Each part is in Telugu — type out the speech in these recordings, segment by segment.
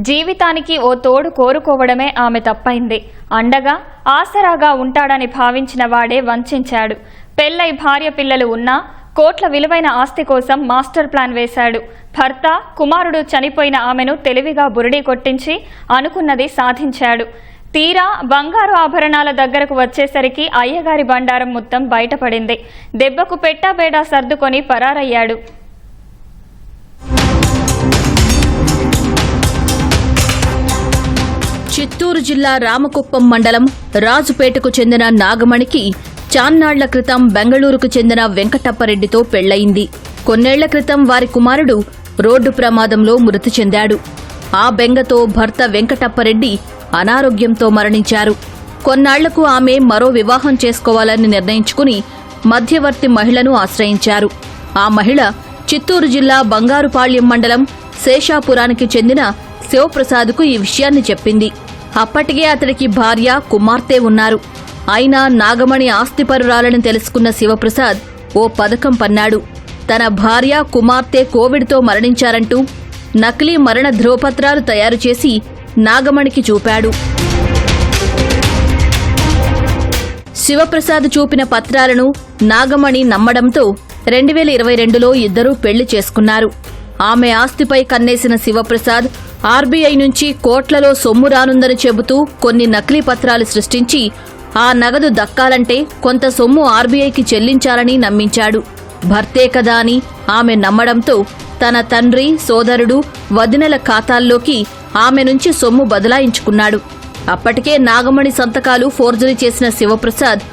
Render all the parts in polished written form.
జీవితానికి ఓ తోడు కోరుకోవడమే ఆమె తప్పైంది. అండగా ఆసరాగా ఉంటాడని భావించిన వాడే వంచాడు. పెళ్లై భార్య పిల్లలు ఉన్నా కోట్ల విలువైన ఆస్తి కోసం మాస్టర్ ప్లాన్ వేశాడు. భర్త కుమారుడు చనిపోయిన ఆమెను తెలివిగా బురిడీ కొట్టించి అనుకున్నది సాధించాడు. తీరా బంగారు ఆభరణాల దగ్గరకు వచ్చేసరికి అయ్యగారి బండారం మొత్తం బయటపడింది. దెబ్బకు పెట్టాబేడా సర్దుకొని పరారయ్యాడు. చిత్తూరు జిల్లా రామకుప్పం మండలం రాజుపేటకు చెందిన నాగమణికి చాన్నాళ్ల క్రితం బెంగళూరుకు చెందిన వెంకటప్పరెడ్డితో పెళ్లయింది. కొన్నేళ్ల క్రితం వారి కుమారుడు రోడ్డు ప్రమాదంలో మృతి చెందాడు. ఆ బెంగతో భర్త వెంకటప్పరెడ్డి అనారోగ్యంతో మరణించారు. కొన్నాళ్లకు ఆమె మరో వివాహం చేసుకోవాలని నిర్ణయించుకుని మధ్యవర్తి మహిళను ఆశ్రయించారు. ఆ మహిళ చిత్తూరు జిల్లా బంగారుపాళ్యం మండలం శేషాపురానికి చెందిన శివప్రసాద్కు ఈ విషయాన్ని చెప్పింది. అప్పటికే అతడికి భార్య కుమార్తె ఉన్నారు. అయినా నాగమణి ఆస్తిపరురాలని తెలుసుకున్న శివప్రసాద్ ఓ పథకం పన్నాడు. తన భార్య కుమార్తె కోవిడ్తో మరణించారంటూ నకిలీ మరణ ధ్రువపత్రాలు తయారు చేసి నాగమణికి చూపాడు. శివప్రసాద్ చూపిన పత్రాలను నాగమణి నమ్మడంతో 2022లో ఇద్దరూ పెళ్లి చేసుకున్నారు. ఆమె ఆస్తిపై కన్నేసిన శివప్రసాద్ ఆర్బీఐ నుంచి కోట్లలో సొమ్ము రానుందని చెబుతూ కొన్ని నకిలీ పత్రాలు సృష్టించి ఆ నగదు దక్కాలంటే కొంత సొమ్ము ఆర్బీఐకి చెల్లించాలని నమ్మించాడు. భర్తే కదా అని ఆమె నమ్మడంతో తన తండ్రి, సోదరుడు, వదినల ఖాతాల్లోకి ఆమె నుంచి సొమ్ము బదలాయించుకున్నాడు. అప్పటికే నాగమణి సంతకాలు ఫోర్జరీ చేసిన శివప్రసాద్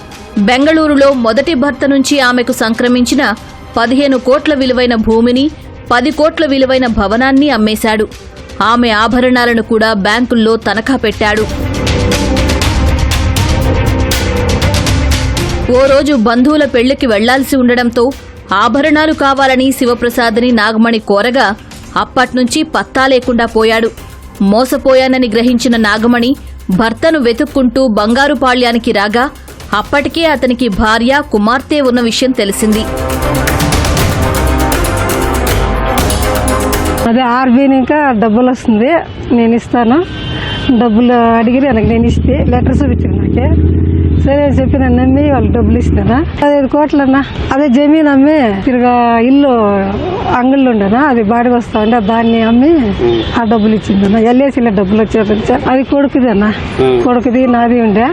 బెంగళూరులో మొదటి భర్త నుంచి ఆమెకు సంక్రమించిన 15 కోట్ల విలువైన భూమిని, 10 కోట్ల విలువైన భవనాన్ని అమ్మేశాడు. ఆమె ఆభరణాలను కూడా బ్యాంకుల్లో తనఖా పెట్టాడు. ఓ రోజు బంధువుల పెళ్లికి వెళ్లాల్సి ఉండడంతో ఆభరణాలు కావాలని శివప్రసాద్ని నాగమణి కోరగా అప్పట్నుంచి పత్తా లేకుండా పోయాడు. మోసపోయానని గ్రహించిన నాగమణి భర్తను వెతుక్కుంటూ బంగారుపాళ్యానికి రాగా అప్పటికే అతనికి భార్య, కుమార్తె ఉన్న విషయం తెలిసింది. అదే ఆర్బీఐ ఇంకా డబ్బులు వస్తుంది, నేను ఇస్తాను, డబ్బులు అడిగి నేను ఇస్తే లెటర్ చూపించాను. నాకే సరే చెప్పి నన్ను నమ్మి వాళ్ళు డబ్బులు ఇస్తానా. 15 కోట్లన్నా అదే జమీన్ అమ్మి తిరిగా ఇల్లు అంగళ్ళు ఉండనా, అది బాడికి వస్తా ఉండే దాన్ని అమ్మి ఆ డబ్బులు ఇచ్చిందన్నా. ఎల్ఐసీలో డబ్బులు వచ్చేది అది కొడుకుదన్నా, కొడుకుది నాది ఉండే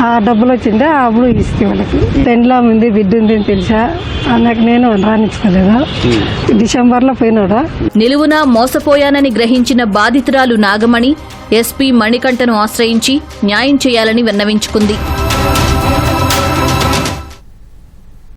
ఆ డబ్బులు వచ్చిండే అప్పుడు ఇస్తే వాళ్ళకి. పెండ్లా ఉంది, బిడ్డ ఉంది అని తెలిసా అన్నకు నేను రాణించుకోలేదు. డిసెంబర్లో పోయినాడు. నిలువునా మోసపోయానని గ్రహించిన బాధితురాలు నాగమణి ఎస్పీ మణికంఠను ఆశ్రయించి న్యాయం చేయాలని విన్నవించుకుంది.